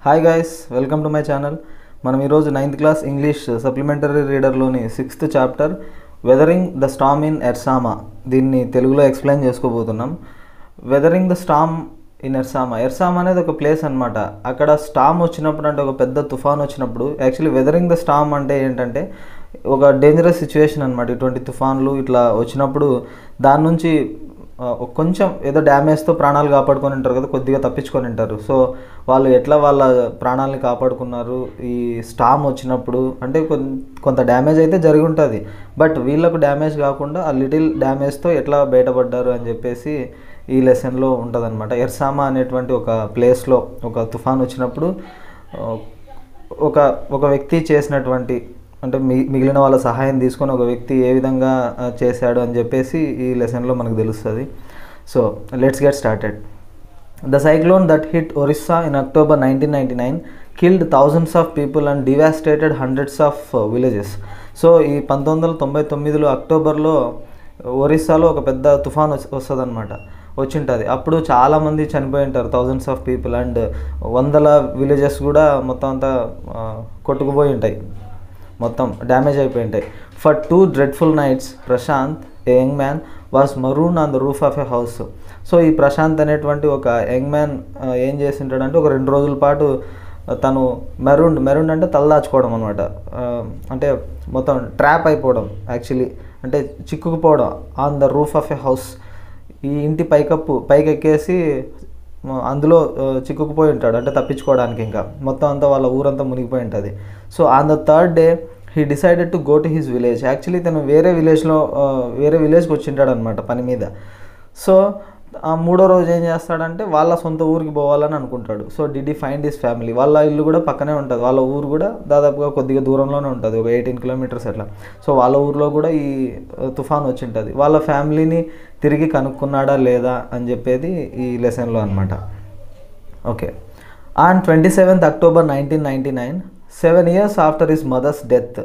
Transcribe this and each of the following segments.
Hi guys, welcome to my channel. మనం ఈరోజు 9th class English supplementary రీడర్లోని 6th chapter weathering the storm in Ersama దీన్ని తెలుగులో explain చేసుకోబోతున్నాం. Weathering the storm in Ersama అనేది ఒక ప్లేస్ అనమాట. అక్కడ స్టామ్ వచ్చినప్పుడు అంటే ఒక పెద్ద తుఫాన్ వచ్చినప్పుడు యాక్చువల్లీ వెదరింగ్ ద స్టామ్ అంటే ఏంటంటే ఒక డేంజరస్ సిచ్యువేషన్ అనమాట. ఇటువంటి తుఫాన్లు ఇట్లా వచ్చినప్పుడు దాని నుంచి కొంచెం ఏదో డ్యామేజ్తో ప్రాణాలు కాపాడుకొని ఉంటారు కదా, కొద్దిగా తప్పించుకొని ఉంటారు. సో వాళ్ళు ఎట్లా వాళ్ళ ప్రాణాలని కాపాడుకున్నారు ఈ స్టామ్ వచ్చినప్పుడు అంటే కొంత డ్యామేజ్ అయితే జరిగి ఉంటుంది, బట్ వీళ్ళకు డ్యామేజ్ కాకుండా ఆ లిటిల్ డ్యామేజ్తో ఎట్లా బయటపడ్డారు అని చెప్పేసి ఈ లెసన్లో ఉంటుంది అనమాట. ఎర్సామా అనేటువంటి ఒక ప్లేస్లో ఒక తుఫాన్ వచ్చినప్పుడు ఒక వ్యక్తి చేసినటువంటి అంటే మిగిలిన వాళ్ళ సహాయం తీసుకొని ఒక వ్యక్తి ఏ విధంగా చేశాడు అని చెప్పేసి ఈ లెసన్లో మనకు తెలుస్తుంది. So let's get started. The cyclone that hit Orissa in October 1999 killed thousands of people and devastated hundreds of villages. So ఈ 1999లో అక్టోబర్లో ఒరిస్సాలో ఒక పెద్ద తుఫాన్ వస్తుందన్నమాట, వచ్చింటుంది. అప్పుడు చాలామంది చనిపోయి ఉంటారు, థౌజండ్స్ ఆఫ్ పీపుల్, అండ్ వందల విలేజెస్ కూడా మొత్తం అంతా కొట్టుకుపోయి ఉంటాయి, మొత్తం డ్యామేజ్ అయిపోయి ఉంటాయి. For 2 dreadful nights Prashant a young man was maroon on the roof of a house. So ఈ ప్రశాంత్ అనేటువంటి ఒక యంగ్ మ్యాన్ ఏం చేసింటాడంటే ఒక 2 రోజుల పాటు తను మెరూన్ అంటే తలదాచుకోవడం అనమాట, అంటే మొత్తం ట్రాప్ అయిపోవడం, యాక్చువల్లీ అంటే చిక్కుకుపోవడం on the roof of a house. ఈ ఇంటి పైకి ఎక్కేసి అందులో చిక్కుకుపోయి ఉంటాడు, అంటే తప్పించుకోవడానికి. ఇంకా మొత్తం అంతా వాళ్ళ ఊరంతా మునిగిపోయి ఉంటుంది. So on the 3rd day he decided to go to his village. Actually తను వేరే విలేజ్కి వచ్చింటాడు అనమాట పని మీద. సో ఆ 3వ రోజు ఏం చేస్తాడంటే వాళ్ళ సొంత ఊరికి పోవాలని అనుకుంటాడు. So did he find his family. వాళ్ళ ఇల్లు కూడా పక్కనే ఉంటుంది, వాళ్ళ ఊరు కూడా దాదాపుగా కొద్దిగా దూరంలోనే ఉంటుంది, ఒక 18 kilometers అట్లా. సో వాళ్ళ ఊరిలో కూడా ఈ తుఫాన్ వచ్చి ఉంటుంది. వాళ్ళ ఫ్యామిలీని తిరిగి కనుక్కున్నాడా లేదా అని చెప్పేది ఈ లెసన్లో అనమాట. Okay. On 27th October 1999, 7 years after his mother's death,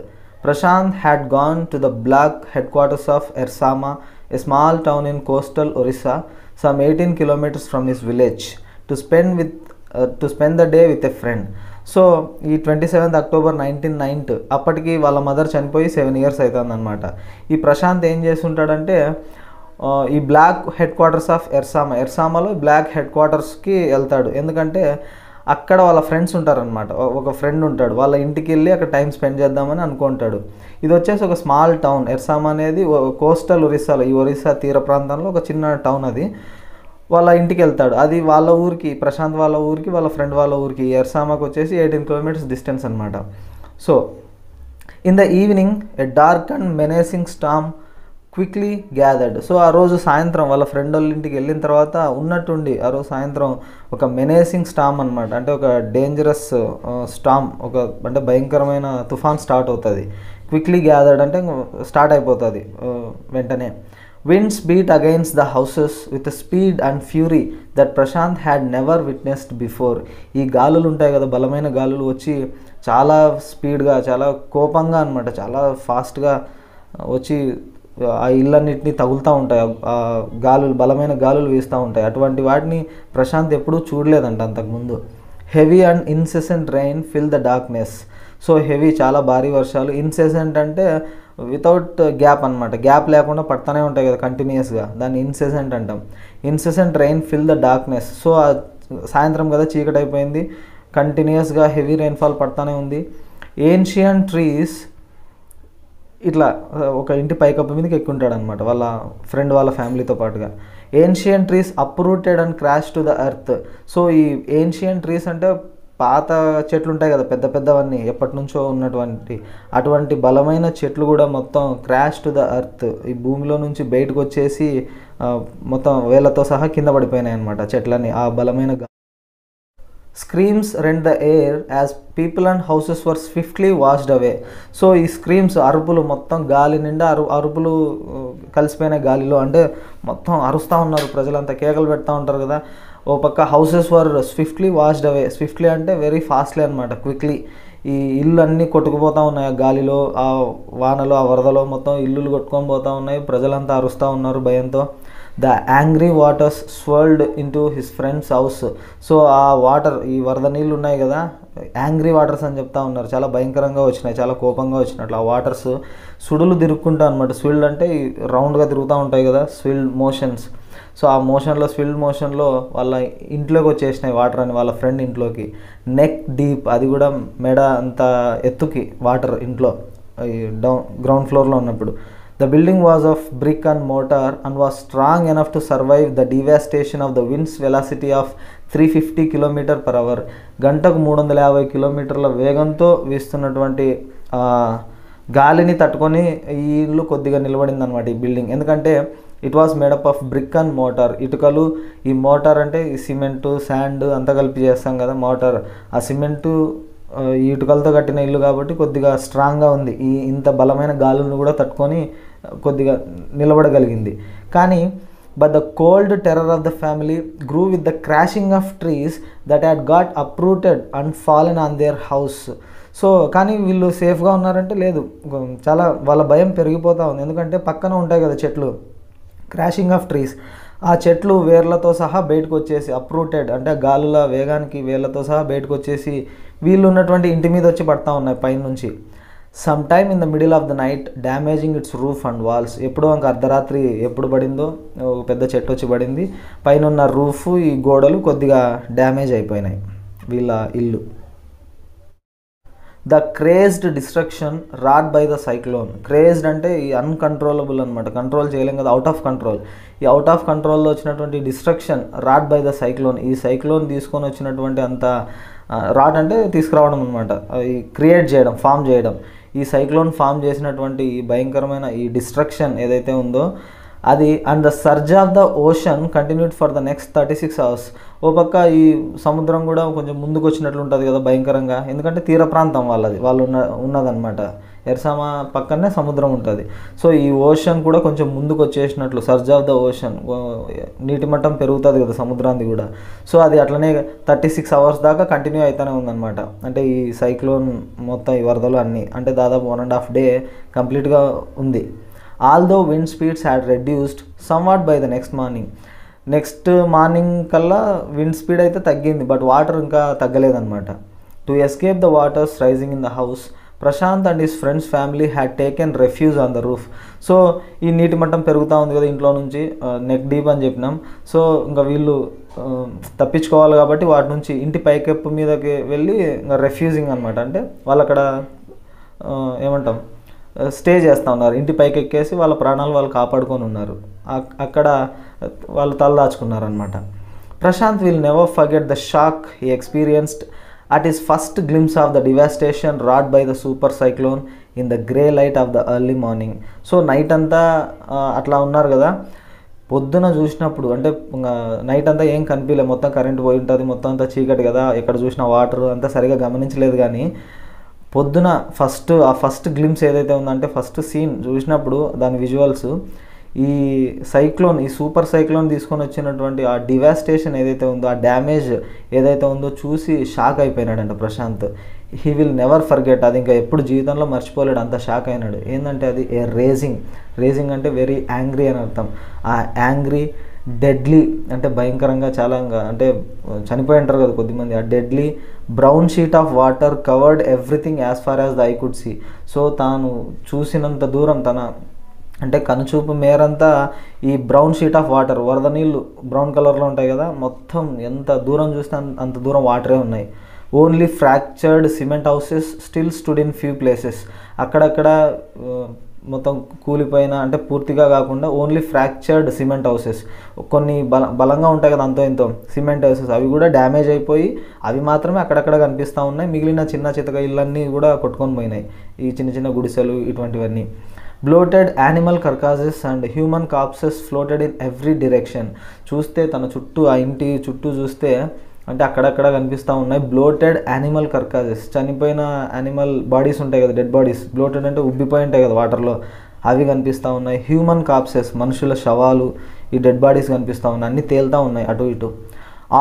Prashant had gone to the black headquarters of Ersama, a small town in coastal Orissa, some 18 kilometers from his village, to spend the day with a friend. So ఈ 27th October 1990 అప్పటికి వాళ్ళ mother చనిపోయి 7 years అవుతుంది అనమాట. ఈ ప్రశాంత్ ఏం చేస్తుంటాడంటే ఈ బ్లాక్ హెడ్ క్వార్టర్స్ ఆఫ్ ఎర్సామాలో బ్లాక్ హెడ్ క్వార్టర్స్కి వెళ్తాడు. ఎందుకంటే అక్కడ వాళ్ళ ఫ్రెండ్స్ ఉంటారనమాట, ఒక ఫ్రెండ్ ఉంటాడు, వాళ్ళ ఇంటికి వెళ్ళి అక్కడ టైం స్పెండ్ చేద్దామని అనుకుంటాడు. ఇది వచ్చేసి ఒక స్మాల్ టౌన్. ఎర్సామా అనేది కోస్టల్ ఒరిస్సాలో, ఈ ఒరిస్సా తీర ప్రాంతంలో ఒక చిన్న టౌన్. అది వాళ్ళ ఇంటికి వెళ్తాడు. అది వాళ్ళ ఊరికి, ప్రశాంత్ వాళ్ళ ఊరికి, వాళ్ళ ఫ్రెండ్ వాళ్ళ ఊరికి, ఎర్సామాకి వచ్చేసి 18 kilometers డిస్టెన్స్ అనమాట. So in the evening a dark and menacing storm quickly gathered. So ఆ రోజు సాయంత్రం వాళ్ళ ఫ్రెండ్ వాళ్ళ ఇంటికి వెళ్ళిన తర్వాత ఉన్నట్టుండి ఆ రోజు సాయంత్రం ఒక మెనేసింగ్ స్టామ్ అనమాట, అంటే ఒక డేంజరస్ స్టామ్, అంటే భయంకరమైన తుఫాన్ స్టార్ట్ అవుతుంది. క్విక్లీ గ్యాదర్డ్ అంటే స్టార్ట్ అయిపోతుంది వెంటనే. Winds beat against the houses with speed and fury that Prashant had never witnessed before. ఈ గాలులు ఉంటాయి కదా, బలమైన గాలులు వచ్చి చాలా స్పీడ్గా, చాలా కోపంగా అనమాట, చాలా ఫాస్ట్గా వచ్చి ఆ ఇళ్ళన్నిటిని తగులుతూ ఉంటాయి, ఆ గాలులు, బలమైన గాలులు వీస్తూ ఉంటాయి. అటువంటి వాటిని ప్రశాంత్ ఎప్పుడూ చూడలేదంట అంతకుముందు. Heavy and incessant rain fill the darkness. So heavy చాలా భారీ వర్షాలు, ఇన్సెసెంట్ అంటే వితౌట్ గ్యాప్ అనమాట, గ్యాప్ లేకుండా పడుతూనే ఉంటాయి కదా కంటిన్యూస్గా, దాన్ని ఇన్సెసెంట్ అంటాం. Incessant rain fill the darkness. So సాయంత్రం కదా, చీకటి అయిపోయింది, కంటిన్యూస్గా హెవీ రెయిన్ఫాల్ పడుతూనే ఉంది. ఏన్షియన్ ట్రీస్ ఇట్లా ఒక ఇంటి పైకప్పు మీదకి ఎక్కుంటాడు అనమాట వాళ్ళ ఫ్రెండ్ వాళ్ళ ఫ్యామిలీతో పాటుగా. Ancient trees uprooted and crash to the earth. So ఈ ఏన్షియన్ ట్రీస్ అంటే పాత చెట్లు ఉంటాయి కదా, పెద్ద పెద్దవన్నీ, ఎప్పటి నుంచో అటువంటి బలమైన చెట్లు కూడా మొత్తం క్రాష్ టు ద ఎర్త్, ఈ భూమిలో నుంచి బయటకు వచ్చేసి మొత్తం వేళ్ళతో సహా కింద పడిపోయినాయి అనమాట చెట్లన్నీ. ఆ బలమైన స్క్రీమ్స్ rent the air as people and houses were swiftly washed away. So ఈ స్క్రీమ్స్, అరుపులు, మొత్తం గాలి నిండా అరుపులు కలిసిపోయిన గాలిలో, అంటే మొత్తం అరుస్తూ ఉన్నారు ప్రజలంతా, కేకలు పెడతా ఉంటారు కదా. ఓ పక్క హౌసెస్ వర్ స్విఫ్ట్లీ వాష్డ్ అవే. స్విఫ్ట్లీ అంటే వెరీ ఫాస్ట్లీ అనమాట, క్విక్లీ. ఈ ఇల్లు అన్నీ కొట్టుకుపోతూ ఉన్నాయి ఆ గాలిలో, ఆ వానలో, ఆ వరదలో మొత్తం ఇల్లులు కొట్టుకొని పోతూ ఉన్నాయి, ప్రజలంతా అరుస్తూ ఉన్నారు భయంతో. The angry waters swirled into his friends house. So ఆ వాటర్, ఈ వరద నీళ్ళు ఉన్నాయి కదా, యాంగ్రీ వాటర్స్ అని చెప్తా ఉన్నారు, చాలా భయంకరంగా వచ్చినాయి, చాలా కోపంగా వచ్చినట్లు. ఆ వాటర్స్ సుడులు తిరుక్కుంటా అనమాట. స్విల్డ్ అంటే రౌండ్గా తిరుగుతూ ఉంటాయి కదా, స్విల్డ్ మోషన్స్. సో ఆ మోషన్లో, స్విల్డ్ మోషన్లో వాళ్ళ ఇంట్లోకి వచ్చేసినాయి వాటర్ అని, వాళ్ళ ఫ్రెండ్ ఇంట్లోకి. నెక్ డీప్, అది కూడా మెడ అంత ఎత్తుకి వాటర్ ఇంట్లో, గ్రౌండ్ ఫ్లోర్లో ఉన్నప్పుడు. The building was of brick and motor and was strong enough to survive the devastation of the winds velocity of 350 km/h. గంటకు 350 కిలోమీటర్ల వేగంతో వీస్తున్నటువంటి గాలిని తట్టుకొని ఈ ఇల్లు కొద్దిగా నిలబడింది అనమాట, ఈ బిల్డింగ్. ఎందుకంటే it was made up of brick and motor, ఇటుకలు. ఈ మోటార్ అంటే ఈ సిమెంటు, శాండ్ అంతా కలిపి చేస్తాం కదా మోటార్. ఆ సిమెంటు, ఈ ఇటుకలతో కట్టిన ఇల్లు కాబట్టి కొద్దిగా స్ట్రాంగ్గా ఉంది. ఈ ఇంత బలమైన గాలులను కూడా తట్టుకొని కొద్దిగా నిలబడగలిగింది. కానీ but the cold terror of the family grew with the crashing of trees that had got uprooted and fallen on their house. So కానీ వీళ్ళు సేఫ్గా ఉన్నారంటే లేదు, చాలా వాళ్ళ భయం పెరిగిపోతూ ఉంది. ఎందుకంటే పక్కన ఉంటాయి కదా చెట్లు, క్రాషింగ్ ఆఫ్ ట్రీస్, ఆ చెట్లు వేర్లతో సహా బయటకు వచ్చేసి, అప్రూటెడ్ అంటే గాలుల వేగానికి వేర్లతో సహా బయటకు వచ్చేసి వీళ్ళు ఉన్నటువంటి ఇంటి మీద వచ్చి పడతా ఉన్నాయి పైనుంచి. Some time in the middle of the night damaging its roof and walls. ఎప్పుడో ఇంకా అర్ధరాత్రి ఎప్పుడు పడిందో, ఒక పెద్ద చెట్టు వచ్చి పడింది, పైన ఉన్న రూఫ్, ఈ గోడలు కొద్దిగా డ్యామేజ్ అయిపోయినాయి వీళ్ళ ఇల్లు. The crazed destruction wrought by the cyclone. Crazed అంటే ఈ అన్కంట్రోలబుల్ అనమాట, కంట్రోల్ చేయలేం కదా, అవుట్ ఆఫ్ కంట్రోల్. ఈ అవుట్ ఆఫ్ కంట్రోల్లో వచ్చినటువంటి destruction wrought by the cyclone. ఈ సైక్లోన్ తీసుకొని వచ్చినటువంటి అంత, రాడ్ అంటే తీసుకురావడం అనమాట, ఈ క్రియేట్ చేయడం, ఫామ్ చేయడం. ఈ సైక్లోన్ ఫామ్ చేసినటువంటి ఈ భయంకరమైన ఈ డిస్ట్రక్షన్ ఏదైతే ఉందో అది, and the surge of the ocean continued for the next 36 hours. ఓ పక్క ఈ సముద్రం కూడా కొంచెం ముందుకు వచ్చినట్లు ఉంటుంది కదా భయంకరంగా, ఎందుకంటే తీర ప్రాంతం వాళ్ళు ఉన్నదన్నమాట. ఎర్సామా పక్కనే సముద్రం ఉంటుంది. సో ఈ ఓషన్ కూడా కొంచెం ముందుకు వచ్చేసినట్లు, సర్జ్ ఆఫ్ ద ఓషన్, నీటి మట్టం పెరుగుతుంది కదా సముద్రాన్ని కూడా. సో అది అట్లనే 36 hours దాకా కంటిన్యూ అవుతూనే ఉందన్నమాట. అంటే ఈ సైక్లోన్ మొత్తం, ఈ వరదలు అన్నీ, అంటే దాదాపు 1.5 day కంప్లీట్గా ఉంది. Although wind speeds had reduced somewhat by the next morning. Next morning కల్లా విండ్ స్పీడ్ అయితే తగ్గింది, బట్ వాటర్ ఇంకా తగ్గలేదన్నమాట. To escape the waters rising in the house, Prashant and his friends family had taken refuge on the roof. So ఈ నీటి మట్టం పెరుగుతూ ఉంది కదా ఇంట్లో నుంచి, నెక్ డీప్ అని చెప్పినాం. సో ఇంకా వీళ్ళు తప్పించుకోవాలి కాబట్టి వాటి నుంచి ఇంటి పైకెప్పు మీదకి వెళ్ళి ఇంకా రెఫ్యూజింగ్ అనమాట, అంటే వాళ్ళు అక్కడ ఏమంటాం, స్టే చేస్తూ ఉన్నారు. ఇంటి పైకి ఎక్కేసి వాళ్ళ ప్రాణాలు వాళ్ళు కాపాడుకొని ఉన్నారు, అక్కడ వాళ్ళు తలదాచుకున్నారనమాట. Prashant will never forget the shock he experienced at his first glimpse of the devastation wrought by the super cyclone in the grey light of the early morning. So night అంతా అట్లా ఉన్నారు కదా, పొద్దున చూసినప్పుడు అంటే నైట్ అంతా ఏం కనిపించలేదు, మొత్తం కరెంట్ పోయి ఉంటుంది, మొత్తం అంతా చీకటి కదా, ఎక్కడ చూసిన వాటర్ అంతా సరిగా గమనించలేదు. కానీ పొద్దున ఫస్ట్ గ్లిమ్స్ ఏదైతే ఉందంటే, ఫస్ట్ సీన్ చూసినప్పుడు దాని విజువల్స్, ఈ సైక్లోన్, ఈ సూపర్ సైక్లోన్ తీసుకొని వచ్చినటువంటి ఆ డివాస్టేషన్ ఏదైతే ఉందో, ఆ డ్యామేజ్ ఏదైతే ఉందో చూసి షాక్ అయిపోయినాడంట Prashant. He will never forget, అది ఇంకా ఎప్పుడు జీవితంలో మర్చిపోలేడు, అంత షాక్ అయినాడు. ఏంటంటే అది ఏ రేజింగ్ అంటే వెరీ యాంగ్రీ అని అర్థం. ఆ యాంగ్రీ, డెడ్లీ అంటే భయంకరంగా, చాలా అంటే చనిపోయి ఉంటారు కదా కొద్దిమంది. ఆ deadly brown sheet of water covered everything as far as the eye could see. So తాను చూసినంత దూరం, తన అంటే కనుచూపు మేరంతా ఈ బ్రౌన్ షీట్ ఆఫ్ వాటర్, వరద నీళ్ళు బ్రౌన్ కలర్లో ఉంటాయి కదా, మొత్తం ఎంత దూరం చూస్తే అంత దూరం వాటరే ఉన్నాయి. Only fractured cement houses still stood in few places. అక్కడక్కడ మొత్తం కూలిపోయిన, అంటే పూర్తిగా కాకుండా ఓన్లీ ఫ్రాక్చర్డ్ సిమెంట్ హౌసెస్, కొన్ని బలంగా ఉంటాయి కదా అంతో ఇంతో సిమెంట్ హౌసెస్, అవి కూడా డ్యామేజ్ అయిపోయి అవి మాత్రమే అక్కడక్కడ కనిపిస్తూ ఉన్నాయి. మిగిలిన చిన్న చితక ఇళ్ళన్నీ కూడా కొట్టుకొని పోయినాయి, ఈ చిన్న చిన్న గుడిసెలు ఇటువంటివన్నీ. Bloated animal carcasses and human corpses floated in every direction. చూస్తే తన చుట్టూ, ఆ ఇంటి చుట్టూ చూస్తే అంటే అక్కడక్కడ కనిపిస్తూ ఉన్నాయి బ్లోటెడ్ యానిమల్ కర్కాసెస్, చనిపోయిన యానిమల్ బాడీస్ ఉంటాయి కదా, డెడ్ బాడీస్, బ్లోటెడ్ అంటే ఉబ్బిపోయి ఉంటాయి కదా వాటర్లో, అవి కనిపిస్తూ ఉన్నాయి. హ్యూమన్ కార్ప్సెస్, మనుషుల శవాలు, ఈ డెడ్ బాడీస్ కనిపిస్తూ ఉన్నాయి, అన్నీ తేలుతూ ఉన్నాయి అటు ఇటు.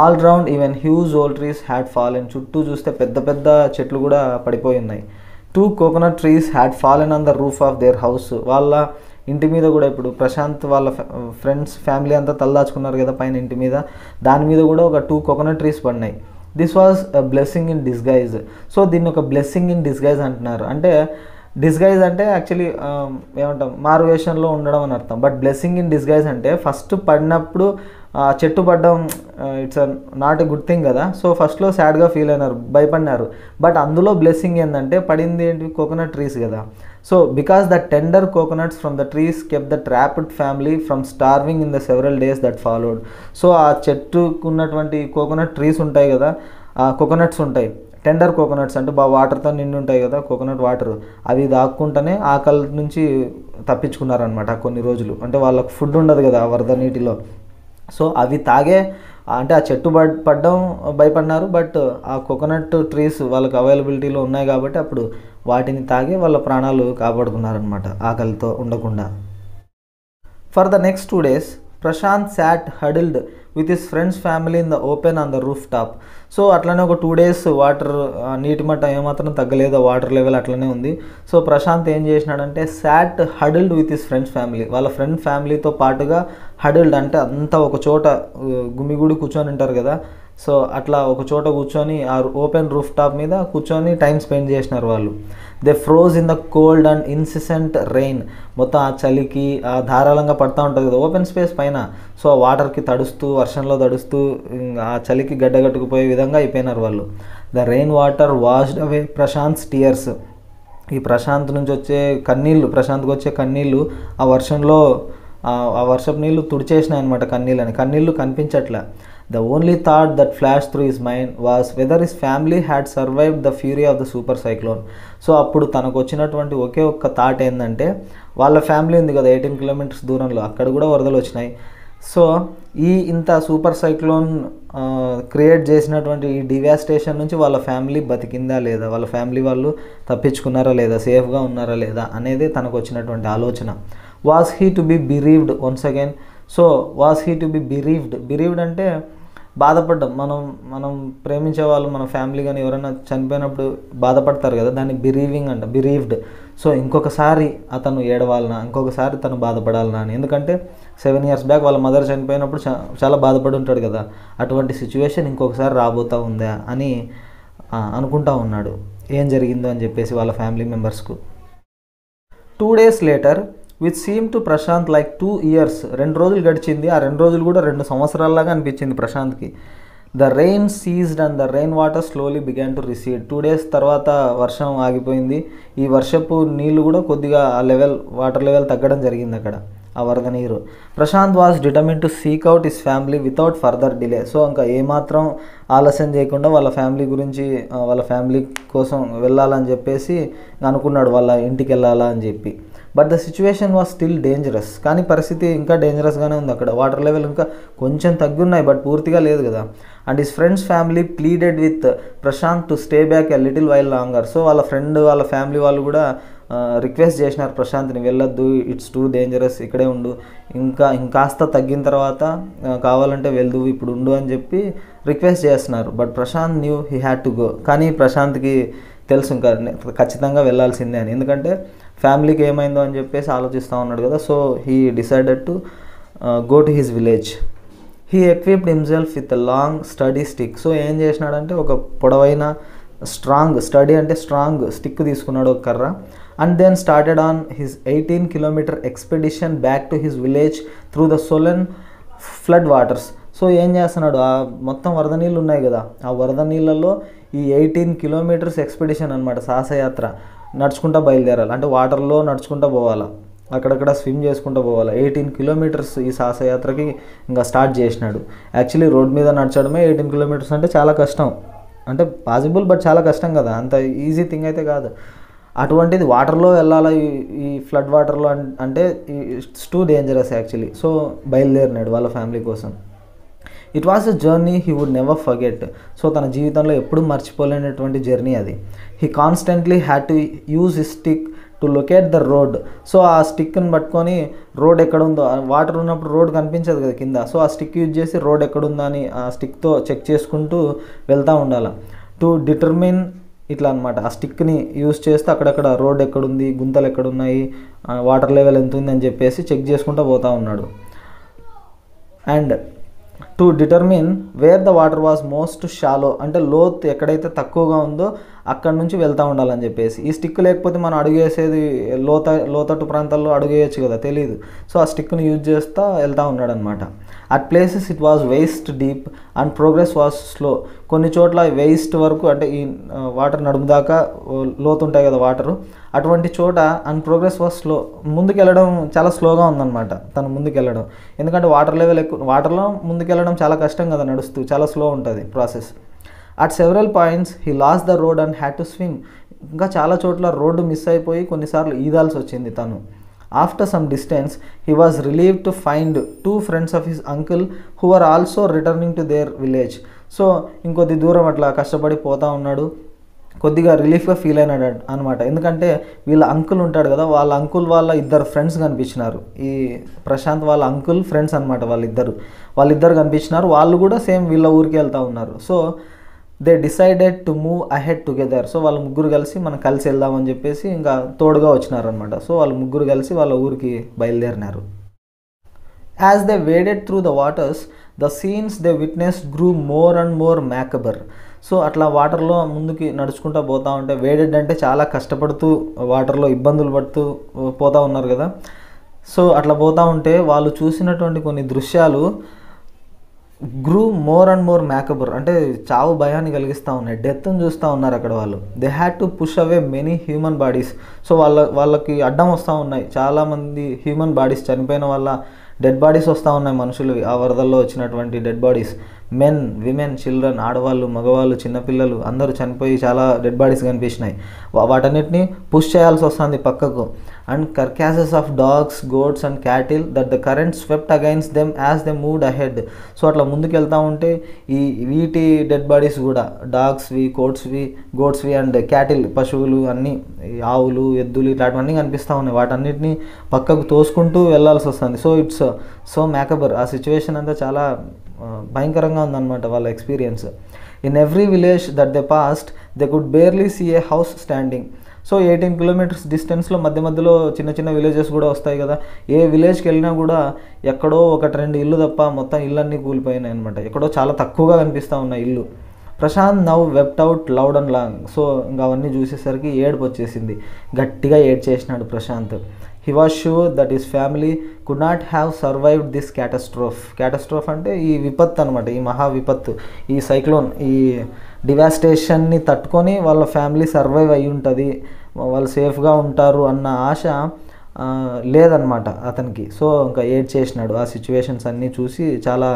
All round even huge old trees had fallen. చుట్టూ చూస్తే పెద్ద పెద్ద చెట్లు కూడా పడిపోయి ఉన్నాయి. 2 coconut trees had fallen on the roof of their house. వాళ్ళ ఇంటి మీద కూడా ఇప్పుడు ప్రశాంత్ వాళ్ళ ఫ్రెండ్స్ ఫ్యామిలీ అంతా తలదాచుకున్నారు కదా పైన ఇంటి మీద, దాని మీద కూడా ఒక 2 కోకోనట్ ట్రీస్ పడినాయి. This was blessing in disguise. So దీన్ని ఒక బ్లెస్సింగ్ ఇన్ డిస్గైజ్ అంటున్నారు. అంటే డిస్గైజ్ అంటే యాక్చువల్లీ ఏమంటాం, మారువేషంలో ఉండడం అని అర్థం. బట్ బ్లెస్సింగ్ ఇన్ డిస్గైజ్ అంటే ఫస్ట్ పడినప్పుడు చెట్టు పడ్డం it's not a good thing కదా. సో ఫస్ట్లో సాడ్గా ఫీల్ అయినారు, భయపడినారు. బట్ అందులో బ్లెస్సింగ్ ఏంటంటే పడింది ఏంటి, కోకోనట్ ట్రీస్ కదా. So because the tender coconuts from the trees kept the trapped family from starving in the several days that followed. So ఆ చెట్టుకు ఉన్నటువంటి కోకోనట్ ట్రీస్ ఉంటాయి కదా, ఆ కోకోనట్స్ ఉంటాయి, టెండర్ కోకోనట్స్ అంటే బాగా వాటర్తో నిండి ఉంటాయి కదా, కోకోనట్ వాటర్, అవి దాక్కుంటేనే ఆకలి నుంచి తప్పించుకున్నారనమాట కొన్ని రోజులు. అంటే వాళ్ళకు ఫుడ్ ఉండదు కదా ఆ వరద నీటిలో. సో అవి తాగే అంటే ఆ చెట్టు పడ్డం భయపడినారు. బట్ ఆ కోకోనట్ ట్రీస్ వాళ్ళకి అవైలబిలిటీలో ఉన్నాయి కాబట్టి అప్పుడు వాటిని తాగే వాళ్ళ ప్రాణాలు కాపాడుకున్నారనమాట ఆకలితో ఉండకుండా. For the next 2 days Prashant sat huddled with his friends family in the open on the roof top. So అట్లనే ఒక 2 days వాటర్ నీటి మట్టం ఏమాత్రం తగ్గలేదు, వాటర్ లెవెల్ అట్లనే ఉంది. సో ప్రశాంత్ ఏం చేసినాడంటే సాట్ huddled with his friends family, వాళ్ళ ఫ్రెండ్ ఫ్యామిలీతో పాటుగా హడిల్డ్ అంటే అంతా ఒక చోట గుమిగూడి కూర్చొని ఉంటారు కదా. సో అట్లా ఒక చోట కూర్చొని ఆ ఓపెన్ రూఫ్ టాప్ మీద కూర్చొని టైం స్పెండ్ చేసినారు వాళ్ళు. They froze in the cold and incessant rain. మొత్తం ఆ చలికి ఆ ధారాళంగా పడుతూ ఉంటుంది కదా ఓపెన్ స్పేస్ పైన. సో ఆ వాటర్కి తడుస్తూ, వర్షంలో తడుస్తూ, ఆ చలికి గడ్డగట్టుకుపోయే విధంగా అయిపోయినారు వాళ్ళు. The rain water washed away Prashant's tears. ఈ ప్రశాంత్ నుంచి వచ్చే కన్నీళ్ళు, ప్రశాంత్కి వచ్చే కన్నీళ్ళు ఆ వర్షంలో ఆ వర్షపు నీళ్ళు తుడిచేసినాయి అనమాట కన్నీళ్ళని. కన్నీళ్ళు కనిపించట్లే. The only thought that flashed through his mind was whether his family had survived the fury of the super cyclone. So అప్పుడు తనకు వచ్చినటువంటి ఒకే ఒక్క థాట్ ఏంటంటే వాళ్ళ ఫ్యామిలీ ఉంది కదా 18 kilometers దూరంలో, అక్కడ కూడా వరదలు వచ్చినాయి. సో ఇంత సూపర్ సైక్లోన్ క్రియేట్ చేసినటువంటి ఈ డివాస్టేషన్ నుంచి వాళ్ళ ఫ్యామిలీ బతికిందా లేదా, వాళ్ళ ఫ్యామిలీ వాళ్ళు తప్పించుకున్నారా లేదా, సేఫ్గా ఉన్నారా లేదా అనేది తనకు వచ్చినటువంటి ఆలోచన. Was he to be bereaved once again. So was he to be bereaved అంటే బాధపడ్డం. మనం ప్రేమించే వాళ్ళు, మన ఫ్యామిలీ కానీ ఎవరైనా చనిపోయినప్పుడు బాధపడతారు కదా, దాన్ని బిరీవ్డ్. సో ఇంకొకసారి అతను ఏడవాలనా, ఇంకొకసారి తను బాధపడాలనా అని. ఎందుకంటే 7 years బ్యాక్ వాళ్ళ మదర్ చనిపోయినప్పుడు చాలా బాధపడి ఉంటాడు కదా, అటువంటి సిచ్యువేషన్ ఇంకొకసారి రాబోతూ ఉందా అని అనుకుంటా ఉన్నాడు ఏం జరిగిందో అని చెప్పేసి వాళ్ళ ఫ్యామిలీ మెంబర్స్కు. 2 days later which seem to Prashant like 2 years. 2 రోజులు గడిచింది, ఆ 2 రోజులు కూడా 2 సంవత్సరాల్లాగా అనిపించింది ప్రశాంత్కి. The rain ceased and the rain water slowly began to recede. 2 days తర్వాత వర్షం ఆగిపోయింది. ఈ వర్షపు నీళ్ళు కూడా కొద్దిగా ఆ వాటర్ లెవెల్ తగ్గడం జరిగింది అక్కడ, ఆ వరద నీరు. Prashant was determine to seek out his family without further delay. So ఇంకా ఏమాత్రం ఆలస్యం చేయకుండా వాళ్ళ ఫ్యామిలీ గురించి, వాళ్ళ ఫ్యామిలీ కోసం వెళ్ళాలని చెప్పేసి అనుకున్నాడు, వాళ్ళ ఇంటికి వెళ్ళాలా అని చెప్పి. But the situation was still dangerous. కానీ పరిస్థితి ఇంకా డేంజరస్గానే ఉంది అక్కడ, వాటర్ లెవెల్ ఇంకా కొంచెం తగ్గి ఉన్నాయి బట్ పూర్తిగా లేదు కదా. And his friends family pleaded with Prashant to stay back a little while longer. So వాళ్ళ వాళ్ళ ఫ్యామిలీ వాళ్ళు కూడా రిక్వెస్ట్ చేసినారు ప్రశాంత్ని, వెళ్ళొద్దు, ఇట్స్ టూ డేంజరస్, ఇక్కడే ఉండు, ఇంకాస్త తగ్గిన తర్వాత కావాలంటే వెళ్దు, ఇప్పుడు ఉండు అని చెప్పి రిక్వెస్ట్ చేస్తున్నారు. But Prashant knew he had to go. కానీ ప్రశాంత్కి తెలుసు ఇంకా ఖచ్చితంగా వెళ్ళాల్సిందే అని, ఎందుకంటే ఫ్యామిలీకి ఏమైందో అని చెప్పేసి ఆలోచిస్తూ ఉన్నాడు కదా. So he decided to go to his village. He equipped himself with a long study stick. So ఏం చేసినాడంటే ఒక పొడవైన స్టడీ అంటే స్ట్రాంగ్ స్టిక్ తీసుకున్నాడు, ఒక కర్ర. And then started on his 18 kilometer expedition back to his village through the swollen flood waters. So ఏం చేస్తున్నాడు, ఆ మొత్తం వరద నీళ్ళు ఉన్నాయి కదా, ఆ వరద నీళ్ళల్లో ఈ 18 kilometers ఎక్స్పెడిషన్ అనమాట, సాహసయాత్ర, నడుచుకుంటూ బయలుదేరాలి. అంటే వాటర్లో నడుచుకుంటూ పోవాలా, అక్కడక్కడ స్విమ్ చేసుకుంటూ పోవాలి. 18 kilometers ఈ సాహసయాత్రకి ఇంకా స్టార్ట్ చేసినాడు. యాక్చువల్లీ రోడ్ మీద నడచడమే 18 kilometers అంటే చాలా కష్టం, అంటే పాసిబుల్ బట్ చాలా కష్టం కదా, అంత ఈజీ థింగ్ అయితే కాదు. అటువంటిది వాటర్లో వెళ్ళాలా, ఈ ఫ్లడ్ వాటర్లో అంటే it's too dangerous actually. So బయలుదేరినాడు వాళ్ళ ఫ్యామిలీ కోసం. It was a journey he would never forget. So తన జీవితంలో ఎప్పుడూ మర్చిపోలేనటువంటి జర్నీ అది. He constantly had to use his stick to locate the road. So ఆ స్టిక్ని పట్టుకొని రోడ్ ఎక్కడ ఉందో, వాటర్ ఉన్నప్పుడు రోడ్ కనిపించదు కదా కింద, సో ఆ స్టిక్ యూజ్ చేసి రోడ్ ఎక్కడుందా అని ఆ స్టిక్తో చెక్ చేసుకుంటూ వెళ్తూ ఉండాలి. టు డిటర్మిన్ ఇట్లా అనమాట. ఆ స్టిక్ని యూస్ చేస్తూ అక్కడక్కడ రోడ్ ఎక్కడుంది, గుంతలు ఎక్కడున్నాయి, వాటర్ లెవెల్ ఎంత ఉంది అని చెప్పేసి చెక్ చేసుకుంటూ పోతూ ఉన్నాడు. And to determine wear the water was most shallow, అంటే లోతు ఎక్కడైతే తక్కువగా ఉందో అక్కడ నుంచి వెళ్తూ ఉండాలని చెప్పేసి. ఈ స్టిక్ లేకపోతే మనం అడుగు వేసేది లోతట్టు ప్రాంతాల్లో అడుగు వేయచ్చు కదా, తెలియదు. సో ఆ స్టిక్ని యూజ్ చేస్తూ వెళ్తూ ఉన్నాడు అనమాట. At places it was waste deep and progress was slow. కొన్ని చోట్ల వేస్ట్ వరకు, అంటే ఈ వాటర్ నడుము దాకా లోతు ఉంటాయి కదా వాటరు, అటువంటి చోట అండ్ ప్రోగ్రెస్ వాజ్ స్లో, ముందుకెళ్ళడం చాలా స్లోగా ఉందన్నమాట తను ముందుకెళ్ళడం. ఎందుకంటే వాటర్ లెవెల్ ఎక్కువ, వాటర్లో ముందుకెళ్ళడం చాలా కష్టం కదా, నడుస్తూ చాలా స్లో ఉంటుంది process. At several points he lost the road and had to swim. ఇంకా చాలా చోట్ల రోడ్డు మిస్ అయిపోయి కొన్నిసార్లు ఈదాల్సి వచ్చింది తను. After some distance he was relieved to find 2 friends of his uncle who are also returning to their village. So ఇంకొద్ది దూరం అట్లా కష్టపడి పోతూ ఉన్నాడు, కొద్దిగా రిలీఫ్గా ఫీల్ అయినాడు అనమాట. ఎందుకంటే వీళ్ళ అంకుల్ ఉంటాడు కదా, వాళ్ళ అంకుల్ వాళ్ళ 2 ఫ్రెండ్స్ కనిపించినారు. ఈ ప్రశాంత్ వాళ్ళ అంకుల్ ఫ్రెండ్స్ అనమాట వాళ్ళిద్దరు కనిపించినారు. వాళ్ళు కూడా సేమ్ వీళ్ళ ఊరికి వెళ్తూ ఉన్నారు. So they decided to move ahead together. So వాళ్ళు ముగ్గురు కలిసి మనం కలిసి వెళ్దామని చెప్పేసి ఇంకా తోడుగా వచ్చినారనమాట. సో వాళ్ళు ముగ్గురు కలిసి వాళ్ళ ఊరికి బయలుదేరినారు. As they waded through the waters the scenes they witness grew more and more macabre. So అట్లా వాటర్లో ముందుకి నడుచుకుంటూ పోతూ ఉంటే, వేడెడ్ అంటే చాలా కష్టపడుతూ వాటర్లో ఇబ్బందులు పడుతూ పోతూ ఉన్నారు కదా. సో అట్లా పోతూ ఉంటే వాళ్ళు చూసినటువంటి కొన్ని దృశ్యాలు గ్రూ మోర్ అండ్ మోర్ మ్యాకబర్, అంటే చావు భయాన్ని కలిగిస్తూ ఉన్నాయి. డెత్ని చూస్తూ ఉన్నారు అక్కడ వాళ్ళు. They had to push away many human bodies. So వాళ్ళకి అడ్డం వస్తూ ఉన్నాయి చాలామంది హ్యూమన్ బాడీస్, చనిపోయిన వాళ్ళ డెడ్ బాడీస్ వస్తూ ఉన్నాయి మనుషులు. ఆ వరదల్లో వచ్చినటువంటి dead bodies, men, women, children, ఆడవాళ్ళు, మగవాళ్ళు, చిన్నపిల్లలు అందరూ చనిపోయి చాలా డెడ్ బాడీస్ కనిపించినాయి. వాటన్నిటిని పుష్ చేయాల్సి వస్తుంది పక్కకు. And carcasses of dogs, goats and cattle that the current swept against them as they moved ahead. So అట్లా ముందుకు వెళ్తూ ఉంటే వీటి డెడ్ బాడీస్ కూడా, డాగ్స్వి, గోట్స్వి అండ్ క్యాటిల్, పశువులు అన్నీ, ఆవులు, ఎద్దులు ఇట్లాంటివన్నీ కనిపిస్తూ ఉన్నాయి. వాటన్నిటిని పక్కకు తోసుకుంటూ వెళ్ళాల్సి వస్తుంది. So it's so macabre. ఆ సిచ్యువేషన్ అంతా చాలా భయంకరంగా ఉందన్నమాట వాళ్ళ experience. In every village that they passed they could barely see a house standing. So 18 kilometers డిస్టెన్స్లో మధ్యలో చిన్న చిన్న విలేజెస్ కూడా వస్తాయి కదా. ఏ విలేజ్కి వెళ్ళినా కూడా ఎక్కడో 1-2 ఇల్లు తప్ప మొత్తం ఇళ్ళన్నీ కూలిపోయినాయి అనమాట. ఎక్కడో చాలా తక్కువగా కనిపిస్తూ ఉన్నాయి ఇల్లు. Prashant now wept out loud and long. So ఇంకా అవన్నీ చూసేసరికి ఏడుపు వచ్చేసింది. గట్టిగా ఏడ్చేసినాడు Prashant. He was sure that his family could not have survived this catastrophe అంటే ఈ విపత్తు అనమాట, ఈ మహా విపత్తు, ఈ సైక్లోన్, ఈ డివాస్టేషన్ని తట్టుకొని వాళ్ళ ఫ్యామిలీ సర్వైవ్ అయ్యి ఉంటుంది, వాళ్ళు సేఫ్గా ఉంటారు అన్న ఆశ లేదనమాట అతనికి. సో ఇంకా ఏడ్చేసినాడు. ఆ సిచ్యువేషన్స్ అన్నీ చూసి చాలా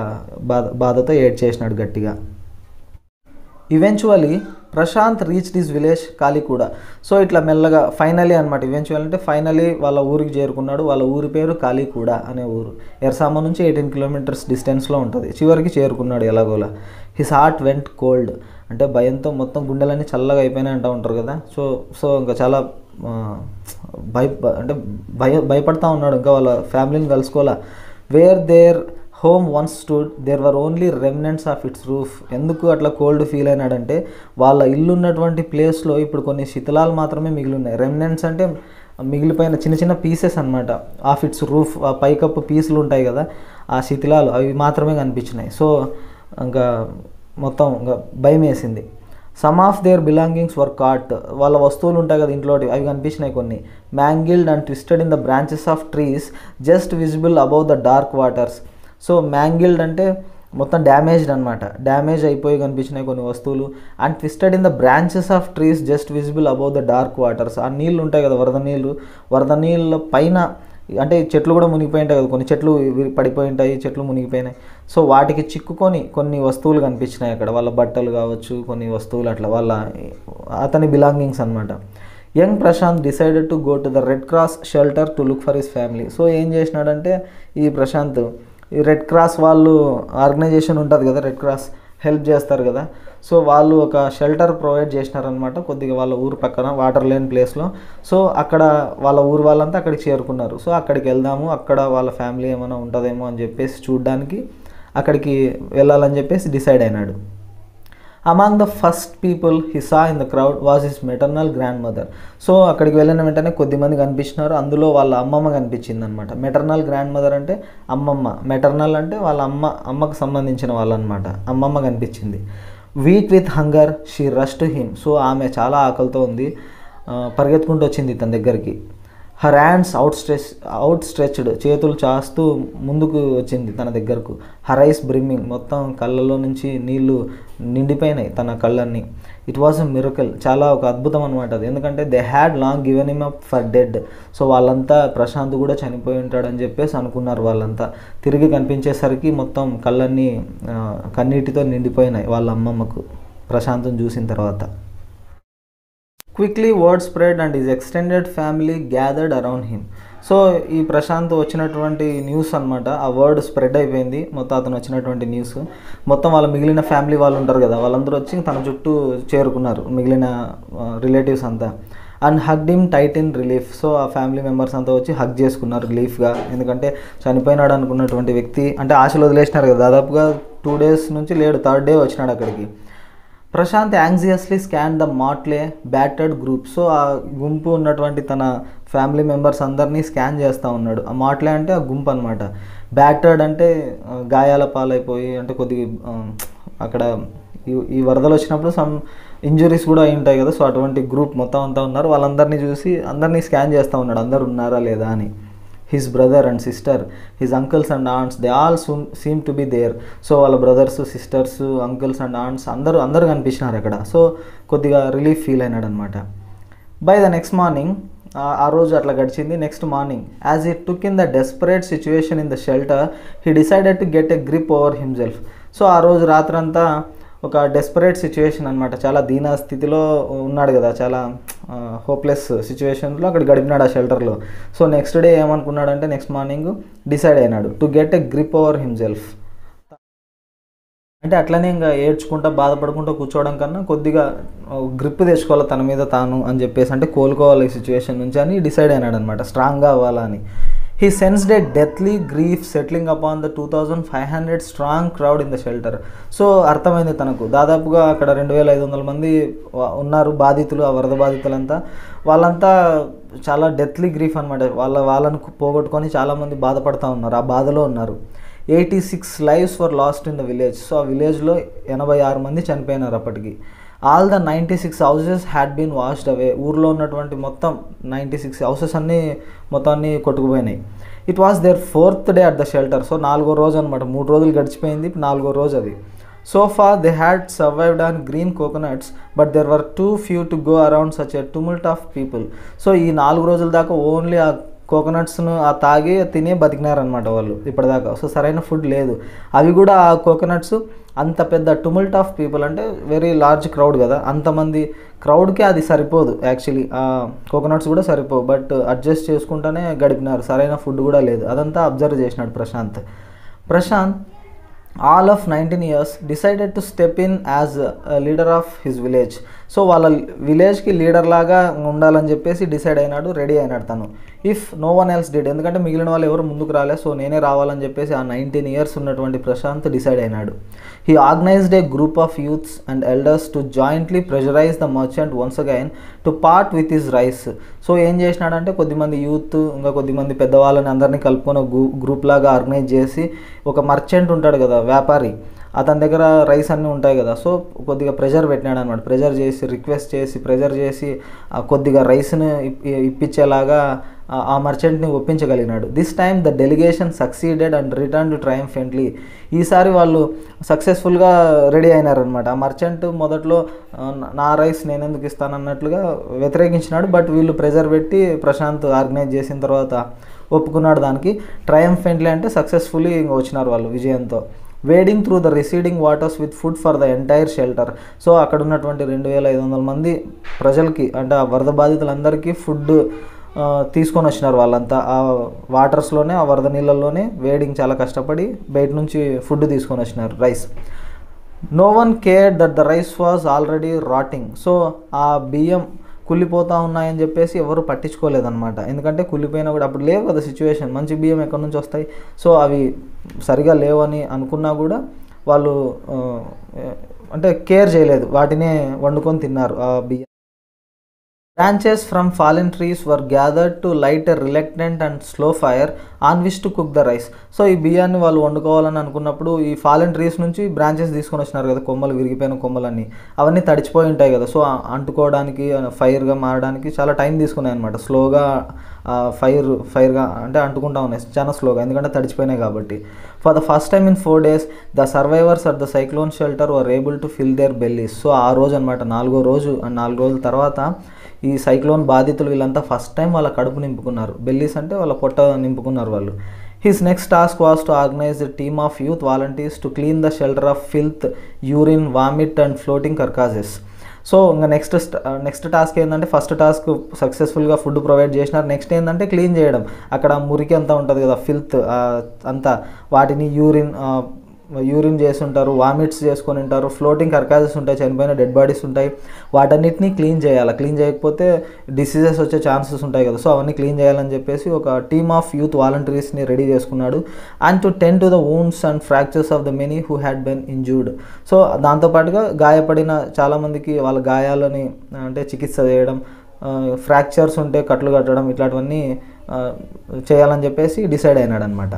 బాధతో ఏడ్చేసినాడు గట్టిగా. Eventually Prashant reach this village Kalikuda. So ఇట్లా మెల్లగా ఫైనలీ అనమాట, ఈవెన్చువల్ అంటే ఫైనలీ వాళ్ళ ఊరికి చేరుకున్నాడు. వాళ్ళ ఊరి పేరు కాలికూడ అనే ఊరు. ఎర్సామ నుంచి 18 kilometers డిస్టెన్స్లో ఉంటుంది. చివరికి చేరుకున్నాడు ఎలాగోలా. హిస్ హార్ట్ వెంట్ కోల్డ్, అంటే భయంతో మొత్తం గుండెలన్నీ చల్లగా అయిపోయినాయి అంటూ ఉంటారు కదా. సో ఇంకా చాలా భయపడతా ఉన్నాడు. ఇంకా వాళ్ళ ఫ్యామిలీని కలుసుకోవాలా. Where their home once stood there were only remnants of its roof. ఎందుకు అట్లా కోల్డ్ ఫీల్ అయినాడంటే వాళ్ళ ఇల్లు ఉన్నటువంటి ప్లేస్లో ఇప్పుడు కొన్ని శిథిలాలు మాత్రమే మిగిలి ఉన్నాయి. రెమినెంట్స్ అంటే మిగిలిపోయిన చిన్న చిన్న పీసెస్ అనమాట. ఆఫ్ ఇట్స్ రూఫ్, ఆ పైకప్పు పీసులు ఉంటాయి కదా, ఆ శిథిలాలు అవి మాత్రమే కనిపించినాయి. సో ఇంకా మొత్తం ఇంకా భయం వేసింది. Some of their belongings were cot. వాళ్ళ వస్తువులు ఉంటాయి కదా ఇంట్లో, అవి కనిపించినాయి కొన్ని. Mangled and twisted in the branches of trees just visible above the dark waters. So mangled అంటే మొత్తం డ్యామేజ్డ్ అనమాట, డ్యామేజ్ అయిపోయి కనిపించినాయి కొన్ని వస్తువులు. And twisted in the branches of trees just visible above the dark waters. ఆ నీళ్ళు ఉంటాయి కదా, వరద నీళ్ళ పైన, అంటే చెట్లు కూడా మునిగిపోయి ఉంటాయి కదా, కొన్ని చెట్లు పడిపోయి ఉంటాయి, చెట్లు మునిగిపోయినాయి. సో వాటికి చిక్కుకొని కొన్ని వస్తువులు కనిపించినాయి అక్కడ, వాళ్ళ బట్టలు కావచ్చు, కొన్ని వస్తువులు అట్లా అతని బిలాంగింగ్స్ అనమాట. Young Prashant decided to go to the red cross shelter to look for his family. So ఏం చేసినాడంటే ఈ ప్రశాంత్, ఈ రెడ్ క్రాస్ వాళ్ళు ఆర్గనైజేషన్ ఉంటుంది కదా, రెడ్ క్రాస్ హెల్ప్ చేస్తారు కదా. సో వాళ్ళు ఒక షెల్టర్ ప్రొవైడ్ చేసినారనమాట కొద్దిగా వాళ్ళ ఊరు పక్కన, వాటర్ లేని ప్లేస్లో. సో అక్కడ వాళ్ళ ఊరు వాళ్ళంతా అక్కడికి చేరుకున్నారు. సో అక్కడికి వెళ్దాము, అక్కడ వాళ్ళ ఫ్యామిలీ ఏమైనా ఉంటుందేమో అని చెప్పేసి చూడడానికి అక్కడికి వెళ్ళాలని చెప్పేసి డిసైడ్ అయినాడు. Among the first people he saw in the crowd was his maternal grand mother. So అక్కడికి వెళ్ళిన వెంటనే కొద్దిమంది కనిపించినారు, అందులో వాళ్ళ అమ్మమ్మ కనిపించింది అనమాట. మెటర్నల్ గ్రాండ్ మదర్ అంటే అమ్మమ్మ, మెటర్నల్ అంటే వాళ్ళ అమ్మకు సంబంధించిన వాళ్ళు అనమాట. అమ్మమ్మ కనిపించింది. Week with hunger she rush to him. So ఆమె చాలా ఆకలితో ఉంది, పరిగెత్తుకుంటూ వచ్చింది తన దగ్గరికి. హర్ హ్యాండ్స్ అవుట్ స్ట్రెచ్డ్, చేతులు చాస్తూ ముందుకు వచ్చింది తన దగ్గరకు. హర్ ఐస్ బ్రిమ్మింగ్, మొత్తం కళ్ళలో నుంచి నీళ్లు నిండిపోయినాయి తన కళ్ళన్నీ. ఇట్ వాజ్ ఎ మిరకల్, చాలా ఒక అద్భుతం అనమాట అది. ఎందుకంటే they had long given him up for dead. So వాళ్ళంతా ప్రశాంత్ కూడా చనిపోయి ఉంటాడని చెప్పేసి అనుకున్నారు వాళ్ళంతా. తిరిగి కనిపించేసరికి మొత్తం కళ్ళన్నీ కన్నీటితో నిండిపోయినాయి వాళ్ళ అమ్మమ్మకు ప్రశాంత్ని చూసిన తర్వాత. Quickly word spread and his extended family gathered around him. So ఈ ప్రశాంత్ వచ్చినటువంటి న్యూస్ అనమాట, ఆ వర్డ్ స్ప్రెడ్ అయిపోయింది మొత్తం. అతను వచ్చినటువంటి న్యూస్ మొత్తం వాళ్ళ మిగిలిన ఫ్యామిలీ వాళ్ళు ఉంటారు కదా, వాళ్ళందరూ వచ్చి తన చుట్టూ చేరుకున్నారు, మిగిలిన రిలేటివ్స్ అంతా. And hugged him tight in relief. So ఆ ఫ్యామిలీ మెంబర్స్ అంతా వచ్చి హగ్ చేసుకున్నారు రిలీఫ్గా. ఎందుకంటే చనిపోయినాడు అనుకున్నటువంటి వ్యక్తి, అంటే ఆశలు వదిలేసినారు కదా, దాదాపుగా 2 days నుంచి లేడు, 3rd day వచ్చినాడు అక్కడికి. Prashant anxiously scan the motley battered group. So ఆ గుంపు ఉన్నటువంటి తన ఫ్యామిలీ మెంబర్స్ అందరినీ స్కాన్ చేస్తూ ఉన్నాడు. ఆ మాట్లే అంటే ఆ గుంపు అనమాట. బ్యాటర్డ్ అంటే గాయాల పాలైపోయి, అంటే కొద్దిగా అక్కడ ఈ వరదలు వచ్చినప్పుడు సమ్ ఇంజురీస్ కూడా అయి ఉంటాయి కదా. సో అటువంటి గ్రూప్ మొత్తం అంతా ఉన్నారు. వాళ్ళందరినీ చూసి అందరినీ స్కాన్ చేస్తూ ఉన్నాడు, అందరు ఉన్నారా లేదా అని. His brother and sister, his uncles and aunts, they all seem to be there. So వాళ్ళ brothers, sisters, uncles and aunts అందరూ కనిపించినారు అక్కడ. సో కొద్దిగా రిలీఫ్ ఫీల్ అయినాడు అనమాట. బై ద నెక్స్ట్ మార్నింగ్, ఆ రోజు అట్లా గడిచింది. Next morning, as he took in the desperate situation in the shelter, he decided to get a grip over himself. So ఆ రోజు రాత్రంతా ఒక డెస్పరేట్ సిచ్యువేషన్ అనమాట, చాలా దీన స్థితిలో ఉన్నాడు కదా, చాలా హోప్లెస్ సిచ్యువేషన్లో అక్కడ గడిపినాడు ఆ షెల్టర్లో. సో నెక్స్ట్ డే ఏమనుకున్నాడంటే, నెక్స్ట్ మార్నింగ్ డిసైడ్ అయినాడు to get a grip over himself. అంటే అట్లనే ఇంకా ఏడ్చుకుంటా బాధపడుకుంటూ కూర్చోవడం కన్నా కొద్దిగా గ్రిప్ తెచ్చుకోవాలి తన మీద తాను అని చెప్పేసి, అంటే కోలుకోవాలి ఈ సిచ్యువేషన్ నుంచి అని డిసైడ్ అయినాడు అనమాట, స్ట్రాంగ్గా అవ్వాలని. He sensed a deathly grief settling upon the 2500 strong crowd in the shelter. So అర్థమైంది తనకు, దాదాపుగా అక్కడ 2500 మంది ఉన్నారు బాధితులు, ఆ వరద బాధితులంతా. వాళ్ళంతా చాలా డెత్లీ గ్రీఫ్ అనమాట, వాళ్ళను పోగొట్టుకొని చాలామంది బాధపడుతూ ఉన్నారు, ఆ బాధలో ఉన్నారు. 86 lives were lost in the village. So ఆ విలేజ్లో 86 మంది చనిపోయినారు అప్పటికి. All the 96 houses had been washed away. ఊర్లో ఉన్నటువంటి మొత్తం 96 houses అన్నీ మొత్తాన్ని కొట్టుకుపోయినాయి. It was their 4th day at the shelter. So 4వ రోజు అనమాట, 3 రోజులు గడిచిపోయింది, 4వ రోజు అది. So far they had survived on green coconuts, but there were too few to go around such a tumult of people. So ఈ 4 రోజుల దాకా ఓన్లీ ఆ కోకోనట్స్ను ఆ తాగి తినే బతికినారనమాట వాళ్ళు ఇప్పటిదాకా. సో సరైన ఫుడ్ లేదు. అవి కూడా ఆ కోకోనట్స్ అంత పెద్ద టుముల్ట్ ఆఫ్ పీపుల్, అంటే వెరీ లార్జ్ క్రౌడ్ కదా, అంతమంది క్రౌడ్కి అది సరిపోదు యాక్చువల్లీ, ఆ కోకోనట్స్ కూడా సరిపోవు. బట్ అడ్జస్ట్ చేసుకుంటూనే గడిపినారు, సరైన ఫుడ్ కూడా లేదు. అదంతా అబ్జర్వ్ చేసినాడు Prashant. All of 19 years decided to step in as leader of his village. So వాళ్ళ విలేజ్కి లీడర్ లాగా ఉండాలని చెప్పేసి డిసైడ్ అయినాడు, రెడీ అయినాడు తను. If no one else did, ఎందుకంటే మిగిలిన వాళ్ళు ఎవరు ముందుకు రాలే, సో నేనే రావాలని చెప్పేసి ఆ 19 years ఉన్నటువంటి ప్రశాంత్ డిసైడ్ అయినాడు. He organised A group of youths and elders to jointly pressurise the merchant once again to part with his rice. So ఏం చేసినాడంటే, కొద్దిమంది యూత్ ఇంకా కొద్దిమంది పెద్దవాళ్ళని అందరినీ కలుపుకొని గ్రూప్ లాగా ఆర్గనైజ్ చేసి, ఒక మర్చెంట్ ఉంటాడు కదా వ్యాపారి, అతని దగ్గర రైస్ అన్నీ ఉంటాయి కదా, సో కొద్దిగా ప్రెజర్ పెట్టినాడు అనమాట. ప్రెజర్ చేసి రిక్వెస్ట్ చేసి ప్రెజర్ చేసి కొద్దిగా రైస్ని ఇప్పించేలాగా ఆ మర్చెంట్ని ఒప్పించగలిగినాడు. This time the delegation succeeded and return to triumphantly. ఈసారి వాళ్ళు సక్సెస్ఫుల్గా రెడీ అయినారనమాట. ఆ మర్చెంట్ మొదట్లో నా రైస్ నేను ఎందుకు ఇస్తానన్నట్లుగా వ్యతిరేకించినాడు, బట్ వీళ్ళు ప్రెజర్ పెట్టి ప్రశాంత్ ఆర్గనైజ్ చేసిన తర్వాత ఒప్పుకున్నాడు దానికి. ట్రయంఫెంట్లీ అంటే సక్సెస్ఫుల్లీ ఇంకా వచ్చినారు వాళ్ళు విజయంతో. Wading through the receding waters with food for the entire shelter. So అక్కడ ఉన్నటువంటి 2500 మంది ప్రజలకి, అంటే ఆ వరద బాధితులందరికీ ఫుడ్ తీసుకొని వచ్చినారు వాళ్ళంతా. ఆ వాటర్స్లోనే, ఆ వరద నీళ్ళల్లోనే వేడింగ్ చాలా కష్టపడి బయట నుంచి ఫుడ్ తీసుకొని వచ్చినారు, rice. No one cared that the rice was already rotting. So ఆ బియ్యం కుళ్ళిపోతూ ఉన్నాయని చెప్పేసి ఎవరు పట్టించుకోలేదన్నమాట. ఎందుకంటే కుళ్ళిపోయినా కూడా అప్పుడు లేవు కదా సిచ్యువేషన్, మంచి బియ్యం ఎక్కడి నుంచి వస్తాయి. సో అవి సరిగా లేవని అనుకున్నా కూడా వాళ్ళు అంటే కేర్ చేయలేదు, వాటినే వండుకొని తిన్నారు ఆ బియ్యం. Branches from fallen trees were gathered to light a reluctant and slow fire on which to cook the rice. So ఈ బియ్యాన్ని వాళ్ళు వండుకోవాలని అనుకున్నప్పుడు ఈ ఫాలెన్ ట్రీస్ నుంచి బ్రాంచెస్ తీసుకొని వచ్చినారు కదా, కొమ్మలు, విరిగిపోయిన కొమ్మలన్నీ అవన్నీ తడిచిపోయి ఉంటాయి కదా. సో అంటుకోవడానికి, ఫైర్గా మారడానికి చాలా టైం తీసుకున్నాయి అనమాట. స్లోగా ఫైర్గా అంటే అంటుకుంటా ఉన్నాయి చాలా స్లోగా, ఎందుకంటే తడిచిపోయినాయి కాబట్టి. For the first time in 4 days the survivors at the cyclone shelter were able to fill their bellies. So ఆ రోజు అనమాట, 4వ రోజు, 4 రోజుల తర్వాత ఈ సైక్లోన్ బాధితులు వీళ్ళంతా ఫస్ట్ టైం వాళ్ళ కడుపు నింపుకున్నారు. బెల్లీస్ అంటే వాళ్ళ పొట్ట నింపుకున్నారు వాళ్ళు. His next task was to organise a team of youth volunteers to clean the shelter of filth, urine, vomit and floating carcasses. So ఇంకా నెక్స్ట్ టాస్క్ ఏంటంటే, ఫస్ట్ టాస్క్ సక్సెస్ఫుల్గా ఫుడ్ ప్రొవైడ్ చేసినారు. నెక్స్ట్ ఏంటంటే క్లీన్ చేయడం. అక్కడ మురికి అంతా ఉంటుంది కదా, ఫిల్త్ అంతా, వాటిని యూరిన్ చేస్తుంటారు, వామిట్స్ చేసుకొని ఉంటారు, ఫ్లోటింగ్ కర్కాసెస్ ఉంటాయి, చనిపోయిన డెడ్ బాడీస్ ఉంటాయి, వాటన్నిటిని క్లీన్ చేయాలి. క్లీన్ చేయకపోతే డిసీజెస్ వచ్చే ఛాన్సెస్ ఉంటాయి కదా. సో అవన్నీ క్లీన్ చేయాలని చెప్పేసి ఒక టీమ్ ఆఫ్ యూత్ వాలంటీర్స్ని రెడీ చేసుకున్నాడు. And to tend to the wounds and fractures of the many who had Ben injured. So దాంతోపాటుగా గాయపడిన చాలామందికి వాళ్ళ గాయాలని అంటే చికిత్స చేయడం, ఫ్రాక్చర్స్ ఉంటే కట్లు కట్టడం, ఇట్లాంటివన్నీ చేయాలని చెప్పేసి డిసైడ్ అయినాడు అనమాట.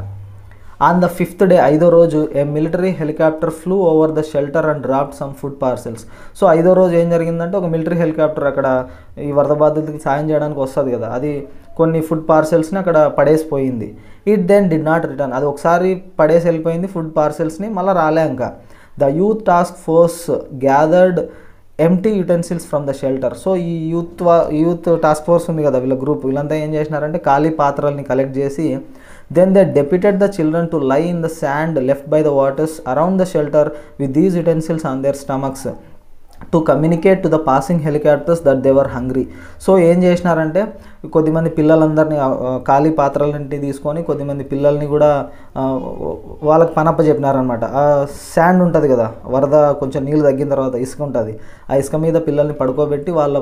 ఆన్ ద 5th day, 5వ రోజు, a military helicopter flew over the shelter and dropped some food parcels. So 5వ రోజు ఏం జరిగిందంటే, ఒక మిలిటరీ హెలికాప్టర్ అక్కడ ఈ వరద బాధితులకి సాయం చేయడానికి వస్తుంది కదా, అది కొన్ని ఫుడ్ పార్సెల్స్ని అక్కడ పడేసిపోయింది. It then did not return. అది ఒకసారి పడేసి వెళ్ళిపోయింది ఫుడ్ పార్సెల్స్ని, మళ్ళీ రాలే ఇంకా. The youth task force gathered empty utensils from the shelter. So ఈ యూత్ టాస్క్ ఫోర్స్ ఉంది కదా, వీళ్ళ గ్రూప్, వీళ్ళంతా ఏం చేసినారంటే ఖాళీ పాత్రల్ని కలెక్ట్ చేసి then they deputed the children to lie in the sand left by the waters around the shelter with these utensils on their stomachs to communicate to the passing helicopters that they were hungry. So ఏం చేసినారంటే, కొద్దిమంది పిల్లలందరినీ ఖాళీ పాత్రలన్నింటినీ తీసుకొని కొద్దిమంది పిల్లల్ని కూడా వాళ్ళకి పనప్ప చెప్పినారనమాట. Sand ఉంటుంది కదా, వరద కొంచెం నీళ్ళు తగ్గిన తర్వాత ఇసుక ఉంటుంది, ఆ ఇసుక మీద పిల్లల్ని పడుకోబెట్టి వాళ్ళ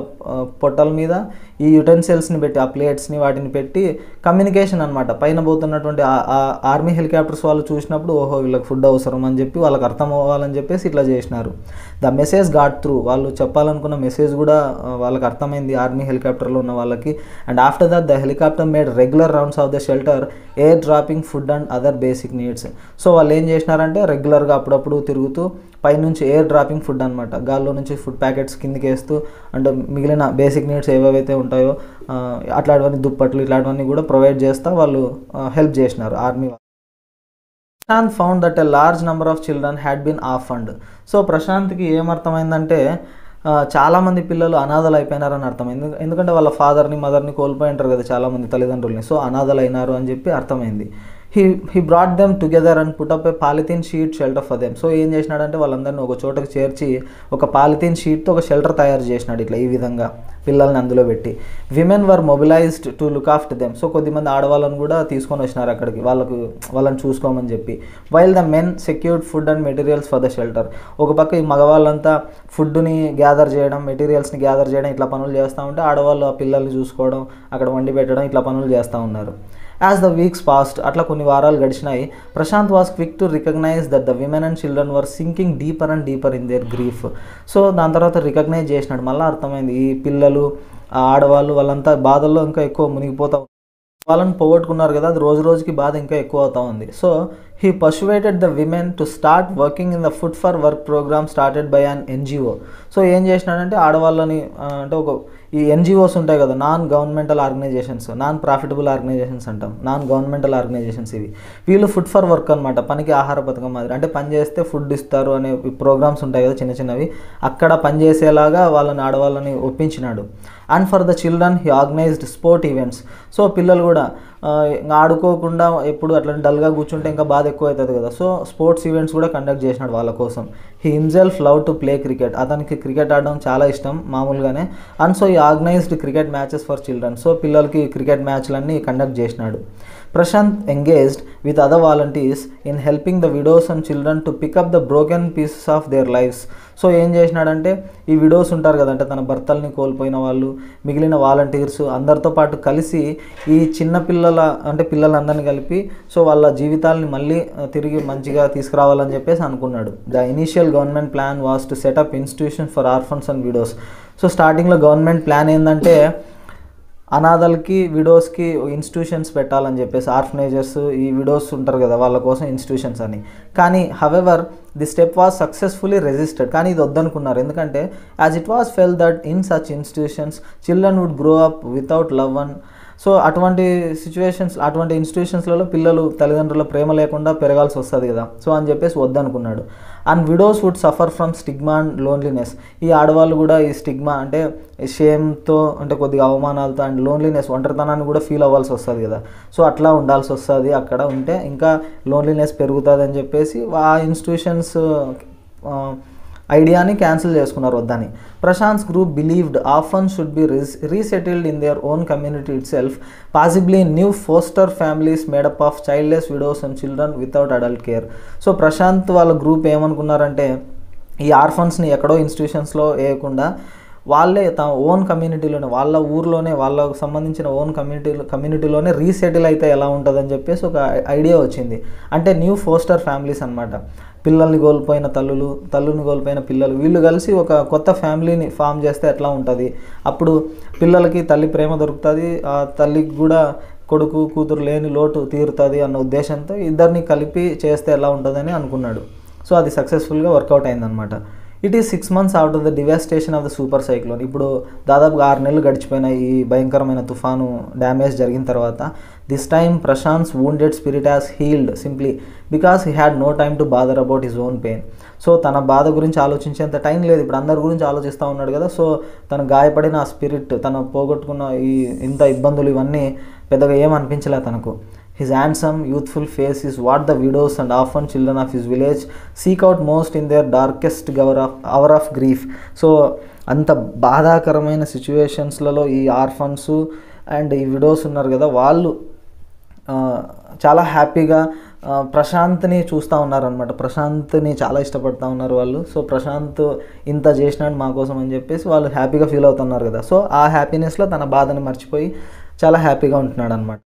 పొట్టల మీద ఈ యుటెన్సిల్స్ని పెట్టి, ఆ ప్లేట్స్ని వాటిని పెట్టి కమ్యూనికేషన్ అనమాట. పైన పోతున్నటువంటి ఆర్మీ హెలికాప్టర్స్ వాళ్ళు చూసినప్పుడు ఓహో వీళ్ళకి ఫుడ్ అవసరం అని చెప్పి వాళ్ళకి అర్థం అవ్వాలని చెప్పేసి ఇట్లా చేసినారు. The message got through. వాళ్ళు చెప్పాలనుకున్న మెసేజ్ కూడా వాళ్ళకి అర్థమైంది ఆర్మీ హెలికాప్టర్లో ఉన్న వాళ్ళకి. And after that the helicopter made regular rounds of the shelter, air dropping food and other basic needs. So వాళ్ళు ఏం చేసినారంటే రెగ్యులర్గా అప్పుడప్పుడు తిరుగుతూ పైనుంచి ఎయిర్ డ్రాపింగ్ ఫుడ్ అనమాట, గాల్లో నుంచి ఫుడ్ ప్యాకెట్స్ కిందకి వేస్తూ అండ్ మిగిలిన బేసిక్ నీడ్స్ ఏవైతే ఉంటాయో అట్లాంటివన్నీ, దుప్పట్లు ఇట్లాంటివన్నీ కూడా ప్రొవైడ్ చేస్తూ వాళ్ళు హెల్ప్ చేసినారు army. Prashant found that a large number of children had been orphaned. So ప్రశాంత్కి ఏమర్థమైందంటే చాలామంది పిల్లలు అనాథలు అయిపోయినారని అర్థమైంది. ఎందుకంటే వాళ్ళ ఫాదర్ని మదర్ని కోల్పోయి ఉంటారు కదా చాలామంది తల్లిదండ్రుల్ని. సో అనాథలు అయినారు అని చెప్పి అర్థమైంది. He brought them together and put up A polythene sheet shelter for them. So ఏం చేసినాడంటే వాళ్ళందరినీ ఒక చోటకి చేర్చి ఒక పాలిథిన్ షీట్తో ఒక షెల్టర్ తయారు చేసినాడు, ఇట్లా ఈ విధంగా పిల్లల్ని అందులో పెట్టి. Women were mobilised to look after them. So కొద్దిమంది ఆడవాళ్ళని కూడా తీసుకొని వచ్చినారు అక్కడికి వాళ్ళని చూసుకోమని చెప్పి. While the men secured food and materials for the shelter. ఒక పక్క ఈ మగవాళ్ళంతా ఫుడ్ని గ్యాదర్ చేయడం, మెటీరియల్స్ని గ్యాదర్ చేయడం ఇట్లా పనులు చేస్తూ ఉంటే ఆడవాళ్ళు ఆ పిల్లల్ని చూసుకోవడం, అక్కడ వండి పెట్టడం ఇట్లా పనులు చేస్తూ ఉన్నారు. యాజ్ ద వీక్స్ పాస్ట్, అట్లా కొన్ని వారాలు గడిచినాయి. Prashant was quick to recognise that the women and children were sinking deeper and deeper in their grief. So దాని తర్వాత రికగ్నైజ్ చేసినాడు, మళ్ళీ అర్థమైంది ఈ పిల్లలు ఆడవాళ్ళు వాళ్ళంతా బాధల్లో ఇంకా ఎక్కువ మునిగిపోతా, వాళ్ళని పోగొట్టుకున్నారు కదా, అది రోజు రోజుకి బాధ ఇంకా ఎక్కువ అవుతూ ఉంది. So he persuaded the women to start working in the food for work programme started by an NGO. So ఏం చేసినాడంటే ఆడవాళ్ళని అంటే ఒక ఈ ఎన్జిఓస్ ఉంటాయి కదా, non governmental organisations, non profitable organisations అంటాం, నాన్ గవర్నమెంటల్ ఆర్గనైజేషన్స్ ఇవి. వీళ్ళు ఫుడ్ ఫర్ వర్క్ అనమాట, పనికి ఆహార పథకం మాదిరి. అంటే పని చేస్తే ఫుడ్ ఇస్తారు అనే ప్రోగ్రామ్స్ ఉంటాయి కదా చిన్న చిన్నవి, అక్కడ పని చేసేలాగా వాళ్ళని ఆడవాళ్ళని ఒప్పించినాడు. And for the children he organised sport events. So పిల్లలు కూడా ఆడుకోకుండా ఎప్పుడు అట్లా డల్గా కూర్చుంటే ఇంకా బాధ ఎక్కువ అవుతుంది కదా, సో స్పోర్ట్స్ ఈవెంట్స్ కూడా కండక్ట్ చేసినాడు వాళ్ళ కోసం. He himself love to play cricket. అతనికి క్రికెట్ ఆడడం చాలా ఇష్టం మామూలుగానే. అండ్ సో ఈ organised cricket matches for children. So పిల్లలకి క్రికెట్ మ్యాచ్లన్నీ కండక్ట్ చేసినాడు. Prashant engaged with other volunteers in helping the widows and children to pick up the broken pieces of their lives. So ఏం చేసినాడంటే ఈ విడోస్ ఉంటారు కదంటే తన భర్తల్ని కోల్పోయిన వాళ్ళు, మిగిలిన వాలంటీర్స్ అందరితో పాటు కలిసి ఈ చిన్న పిల్లలందరినీ కలిపి సో వాళ్ళ జీవితాలని మళ్ళీ తిరిగి మంచిగా తీసుకురావాలని చెప్పేసి అనుకున్నాడు. The initial government plan was to set up institutions for orphans and widows. So స్టార్టింగ్లో గవర్నమెంట్ ప్లాన్ ఏంటంటే అనాథలకి విడోస్కి ఇన్స్టిట్యూషన్స్ పెట్టాలని చెప్పేసి, ఆర్ఫనేజెస్, ఈ విడోస్ ఉంటారు కదా వాళ్ళ కోసం ఇన్స్టిట్యూషన్స్ అని. కానీ however the step was successfully registered. కానీ ఇది వద్దనుకున్నారు, ఎందుకంటే as it was felt that in such institutions children would grow up without love and. So అటువంటి ఇన్స్టిట్యూషన్స్లలో పిల్లలు తల్లిదండ్రుల ప్రేమ లేకుండా పెరగాల్సి వస్తుంది కదా, సో అని చెప్పేసి వద్దనుకున్నాడు. And widows would suffer from stigma and loneliness. ఈ ఆడవాళ్ళు కూడా ఈ స్టిగ్మా అంటే షేమ్తో అంటే కొద్దిగా అవమానాలతో అండ్ లోన్లీనెస్ ఒంటరితనాన్ని కూడా ఫీల్ అవ్వాల్సి వస్తుంది కదా, సో అట్లా ఉండాల్సి వస్తుంది. అక్కడ ఉంటే ఇంకా లోన్లీనెస్ పెరుగుతుంది అని చెప్పేసి ఆ ఇన్స్టిట్యూషన్స్ ఐడియాని క్యాన్సిల్ చేసుకున్నారు వద్దని. Prashant's group believed orphans should be resettled in their own community it self, possibly new foster families made up of childless widows and children without adult care. So Prashant వాళ్ళ గ్రూప్ ఏమనుకున్నారంటే ఈ ఆర్ఫన్స్ని ఎక్కడో ఇన్స్టిట్యూషన్స్లో వేయకుండా వాళ్ళే తమ ఓన్ కమ్యూనిటీలోనే, వాళ్ళ ఊర్లోనే, వాళ్ళకు సంబంధించిన ఓన్ కమ్యూనిటీలోనే రీసెటిల్ అయితే ఎలా ఉంటుందని చెప్పేసి ఒక ఐడియా వచ్చింది. అంటే న్యూ ఫోస్టర్ ఫ్యామిలీస్ అనమాట. పిల్లల్ని కోల్పోయిన తల్లుని కోల్పోయిన పిల్లలు వీళ్ళు కలిసి ఒక కొత్త ఫ్యామిలీని ఫామ్ చేస్తే ఎట్లా ఉంటుంది, అప్పుడు పిల్లలకి తల్లి ప్రేమ దొరుకుతుంది, ఆ తల్లికి కూడా కొడుకు కూతురు లేని లోటు తీరుతుంది అన్న ఉద్దేశంతో ఇద్దరిని కలిపి చేస్తే ఎలా ఉంటుందని అనుకున్నాడు. సో అది సక్సెస్ఫుల్గా వర్కౌట్ అయిందనమాట. It is 6 months after the devastation of the super cyclone. ఇప్పుడు దాదాపుగా 6 నెలలు గడిచిపోయిన ఈ భయంకరమైన తుఫాను డ్యామేజ్ జరిగిన తర్వాత this time Prashant's wounded spirit has healed simply because he had no time to bother about his own pain. So తన బాధ గురించి ఆలోచించేంత టైం లేదు, ఇప్పుడు అందరి గురించి ఆలోచిస్తూ ఉన్నాడు కదా. సో తన గాయపడిన ఆ స్పిరిట్, తను పోగొట్టుకున్న ఈ ఇంత ఇబ్బందులు ఇవన్నీ పెద్దగా ఏమనిపించలే తనకు. His handsome, youthful face is what the widows and orphan children of his village seek out most in their darkest hour of grief. So అంత బాధాకరమైన సిచ్యువేషన్స్లలో ఈ ఆర్ఫన్స్ అండ్ ఈ విడోస్ ఉన్నారు కదా, వాళ్ళు చాలా హ్యాపీగా ప్రశాంత్ని చూస్తూ ఉన్నారనమాట. ప్రశాంత్ని చాలా ఇష్టపడుతూ ఉన్నారు వాళ్ళు. సో ప్రశాంత్ ఇంత చేసినాడు మా కోసం అని చెప్పేసి వాళ్ళు హ్యాపీగా ఫీల్ అవుతున్నారు కదా. సో ఆ హ్యాపీనెస్లో తన బాధని మర్చిపోయి చాలా హ్యాపీగా ఉంటున్నాడు అనమాట.